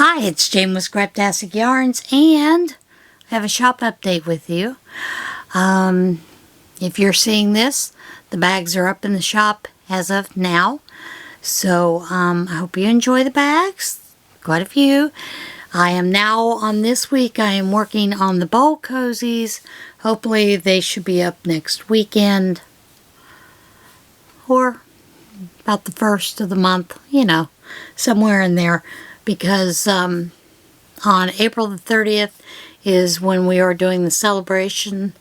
Hi, it's Jane with Scraptasticyarns, and I have a shop update with you. If you're seeing this, the bags are up in the shop as of now. So I hope you enjoy the bags. Quite a few. I am now on this week. I am working on the bowl cozies. Hopefully they should be up next weekend or about the first of the month, you know, somewhere in there. Because on April the 30th is when we are doing the celebration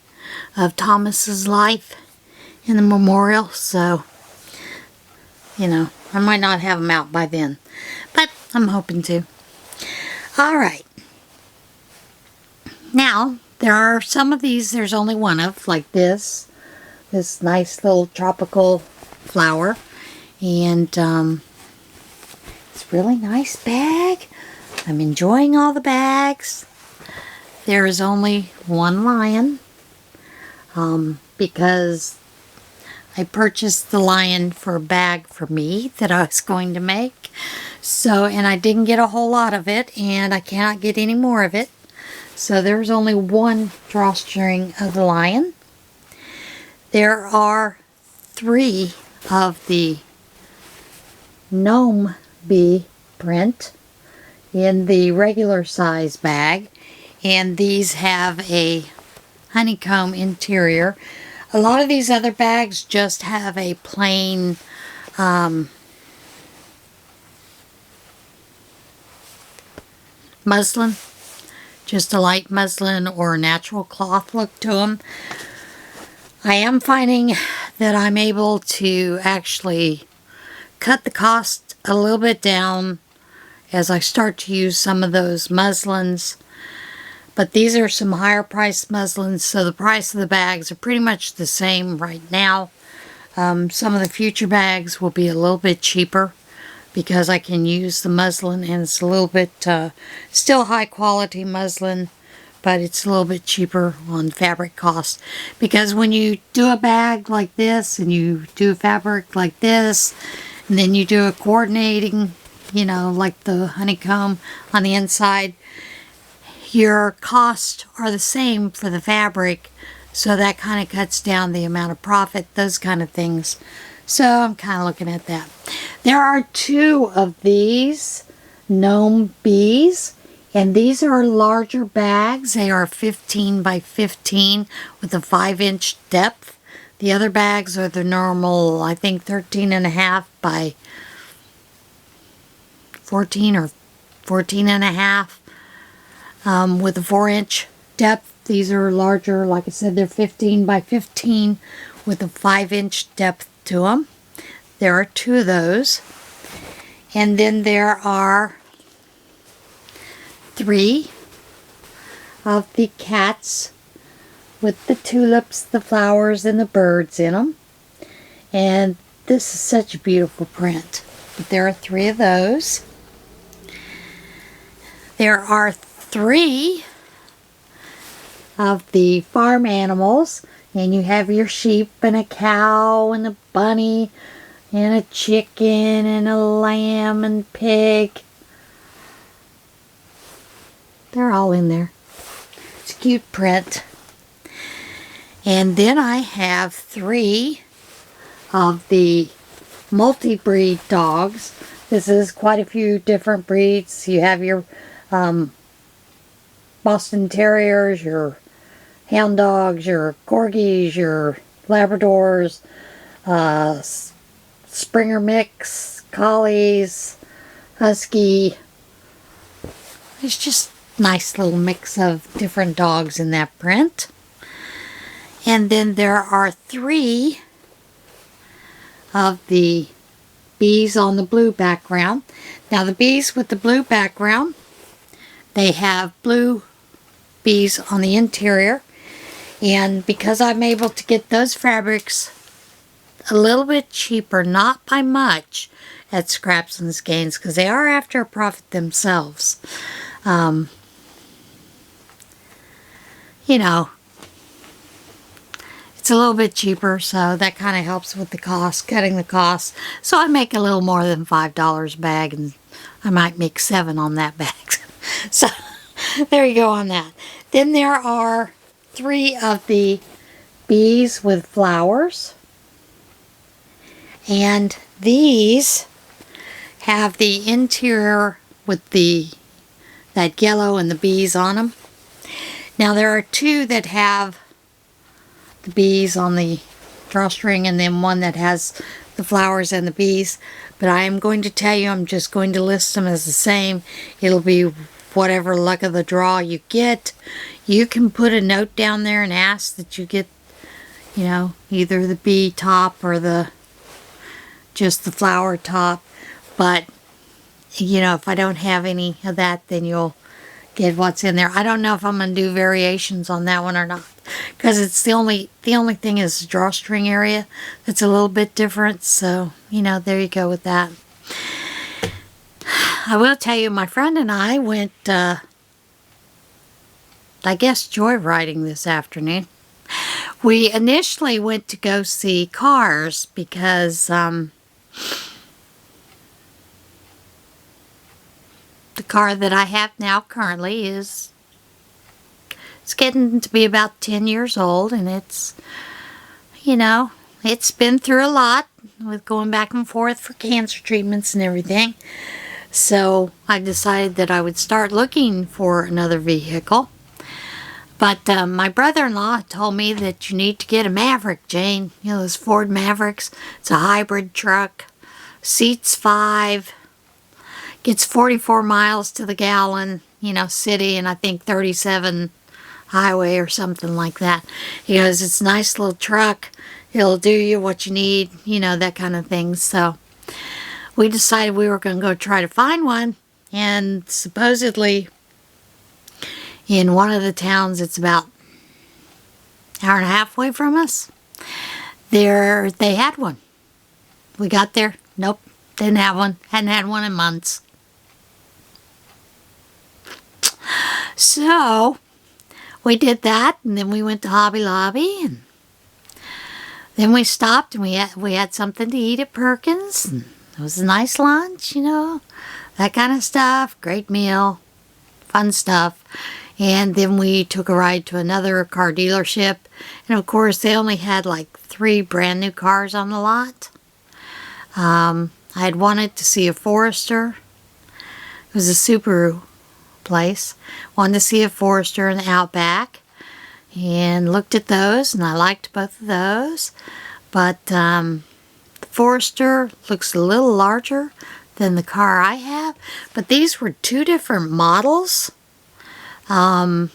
of Thomas's life in the memorial. So, you know, I might not have them out by then, but I'm hoping to. Alright. Now, there are some of these there's only one of, like this nice little tropical flower. And, really nice bag. I'm enjoying all the bags. There is only one lion because I purchased the lion for a bag for me that I was going to make. So, and I didn't get a whole lot of it, and I cannot get any more of it. So there's only one drawstring of the lion. There are 3 of the gnome bee print in the regular size bag, and these have a honeycomb interior. A lot of these other bags just have a plain muslin, just a light muslin or natural cloth look to them. I am finding that I'm able to actually cut the cost a little bit down as I start to use some of those muslins, but these are some higher priced muslins, so the price of the bags are pretty much the same right now. Some of the future bags will be a little bit cheaper because I can use the muslin, and it's a little bit still high quality muslin, but it's a little bit cheaper on fabric cost. Because when you do a bag like this and you do fabric like this, and then you do a coordinating, you know, like the honeycomb on the inside, your costs are the same for the fabric, so that kind of cuts down the amount of profit, those kind of things. So I'm kind of looking at that. There are 2 of these gnome bees, and these are larger bags. They are 15 by 15 with a 5-inch depth. The other bags are the normal, I think 13.5 by 14 or 14.5 with a 4-inch depth. These are larger. Like I said, they're 15 by 15 with a 5-inch depth to them. There are 2 of those. And then there are 3 of the cats with the tulips, the flowers, and the birds in them. And this is such a beautiful print. But there are 3 of those. There are 3 of the farm animals, and you have your sheep and a cow and a bunny and a chicken and a lamb and pig. They're all in there. It's a cute print. And then I have 3 of the multi-breed dogs. This is quite a few different breeds. You have your Boston Terriers, your Hound Dogs, your Corgis, your Labradors, Springer Mix, Collies, Husky. It's just a nice little mix of different dogs in that print. And then there are 3 of the bees on the blue background. Now the bees with the blue background, they have blue bees on the interior. And because I'm able to get those fabrics a little bit cheaper, not by much, at Scraps and Skeins, because they are after a profit themselves. You know, it's a little bit cheaper, so that kind of helps with the cost, cutting the cost. So I make a little more than $5 a bag, and I might make 7 on that bag. So there you go on that. Then there are 3 of the bees with flowers. And these have the interior with that yellow and the bees on them. Now there are 2 that have the bees on the drawstring and then 1 that has the flowers and the bees. But I am going to tell you, I'm just going to list them as the same. It'll be whatever luck of the draw you get. You can put a note down there and ask that you get, you know, either the bee top or just the flower top. But, you know, if I don't have any of that, then you'll get what's in there. I don't know if I'm going to do variations on that one or not, because it's the only thing is the drawstring area that's a little bit different. So, you know, there you go with that. I will tell you, my friend and I went, I guess, joyriding this afternoon. We initially went to go see cars because the car that I have now currently it's getting to be about 10 years old, and it's, you know, it's been through a lot with going back and forth for cancer treatments and everything. So I decided that I would start looking for another vehicle. But my brother-in-law told me that you need to get a Maverick, Jane. You know, those Ford Mavericks. It's a hybrid truck. Seats 5. Gets 44 miles to the gallon, you know, city, and I think 37 highway or something like that. He goes, it's a nice little truck. It'll do you what you need, you know, that kind of thing. So we decided we were going to go try to find one. And supposedly in one of the towns, it's about an hour and a half away from us, they had one. We got there. Nope, didn't have one. Hadn't had one in months. So we did that, and then we went to Hobby Lobby, and then we stopped and we had something to eat at Perkins. And it was a nice lunch, you know, that kind of stuff. Great meal, fun stuff. And then we took a ride to another car dealership, and of course they only had like 3 brand new cars on the lot. I had wanted to see a Forester. It was a Subaru place. Wanted to see a Forester in the Outback, and looked at those, and I liked both of those. But the Forester looks a little larger than the car I have. But these were 2 different models. One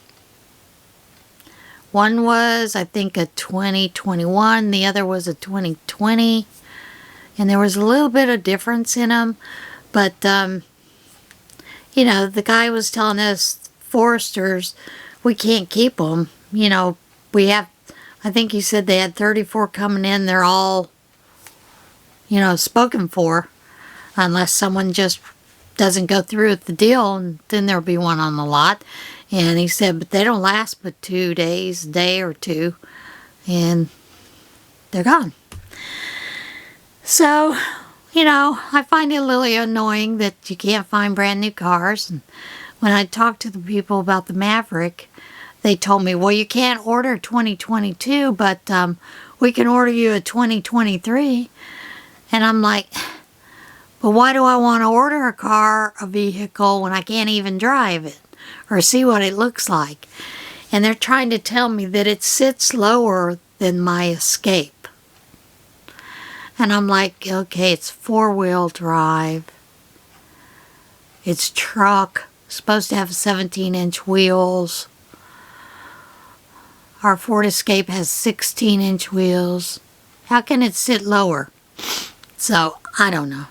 was, I think, a 2021. The other was a 2020. And there was a little bit of difference in them. But, you know, the guy was telling us, Foresters, we can't keep them. You know, we have, I think he said they had 34 coming in. They're all, you know, spoken for. Unless someone just doesn't go through with the deal, and then there'll be one on the lot. And he said, but they don't last but 2 days, a day or 2, and they're gone. So, you know, I find it a little annoying that you can't find brand new cars. And when I talked to the people about the Maverick, they told me, well, you can't order 2022, but we can order you a 2023. And I'm like, but why do I want to order a vehicle, when I can't even drive it or see what it looks like? And they're trying to tell me that it sits lower than my Escape. And I'm like, okay, it's 4-wheel drive. It's truck, supposed to have 17-inch wheels. Our Ford Escape has 16-inch wheels. How can it sit lower? So, I don't know.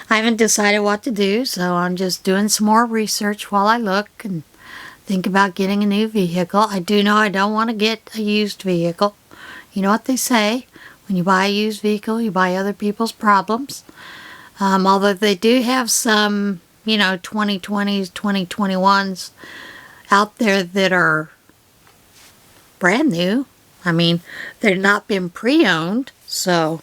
I haven't decided what to do, so I'm just doing some more research while I look and think about getting a new vehicle. I do know I don't want to get a used vehicle. You know what they say, when you buy a used vehicle, you buy other people's problems. Although they do have some, you know, 2020s, 2021s out there that are brand new. I mean, they've not been pre-owned, so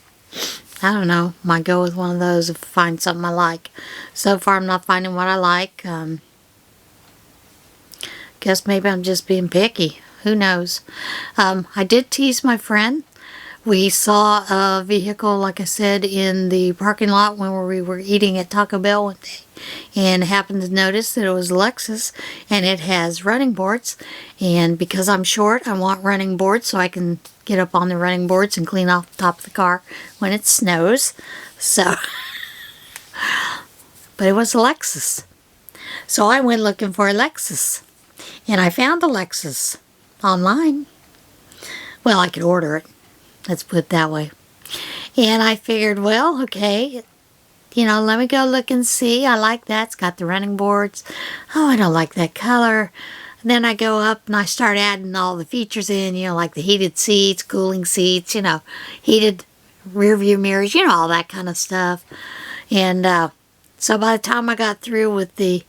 I don't know. Might go with one of those if I find something I like. So far, I'm not finding what I like. Guess maybe I'm just being picky. Who knows? I did tease my friend. We saw a vehicle, like I said, in the parking lot when we were eating at Taco Bell one day, and happened to notice that it was Lexus, and it has running boards. And because I'm short, I want running boards so I can get up on the running boards and clean off the top of the car when it snows. So, but it was a Lexus. So I went looking for a Lexus, and I found a Lexus online. Well, I could order it. Let's put it that way. And I figured, well, okay, let me go look and see. I like that. It's got the running boards. Oh, I don't like that color. And then I go up and I start adding all the features in, like the heated seats, cooling seats, heated rear view mirrors, all that kind of stuff. And so by the time I got through with the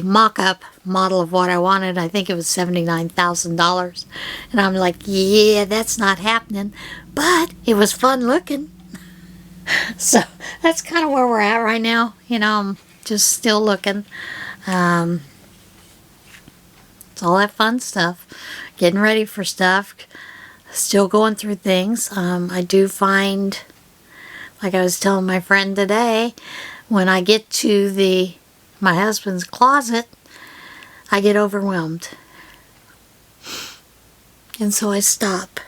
mock-up model of what I wanted, I think it was $79,000. And I'm like, yeah, that's not happening. But it was fun looking. So that's kind of where we're at right now. I'm just still looking. It's all that fun stuff. Getting ready for stuff. Still going through things. I do find, like I was telling my friend today, when I get to my husband's closet, I get overwhelmed. And so I stop.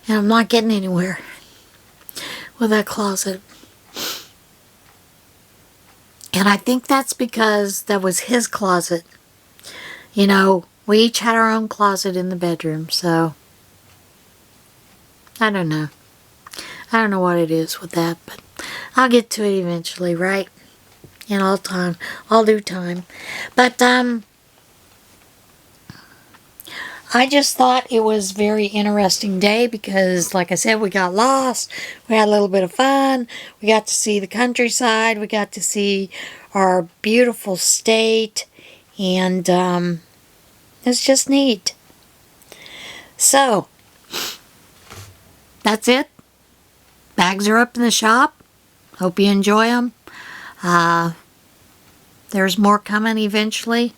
And I'm not getting anywhere with that closet. And I think that's because that was his closet. We each had our own closet in the bedroom, so I don't know. I don't know what it is with that, but I'll get to it eventually, right? In all due time. But I just thought it was a very interesting day because, like I said, we got lost. We had a little bit of fun. We got to see the countryside. We got to see our beautiful state. And it's just neat. So, that's it. Bags are up in the shop. Hope you enjoy them. There's more coming eventually.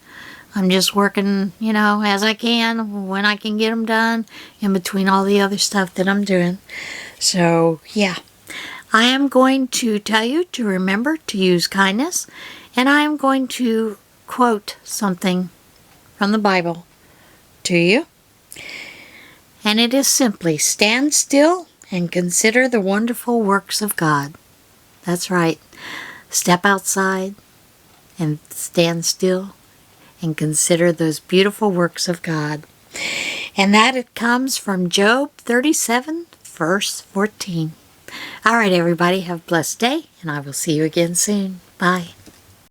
I'm just working, as I can, when I can get them done, in between all the other stuff that I'm doing. So, yeah. I am going to tell you to remember to use kindness, and I am going to quote something from the Bible to you. And it is simply, stand still and consider the wonderful works of God. That's right. Step outside and stand still and consider those beautiful works of God. And that it comes from Job 37, verse 14. All right, everybody, have a blessed day, and I will see you again soon. Bye.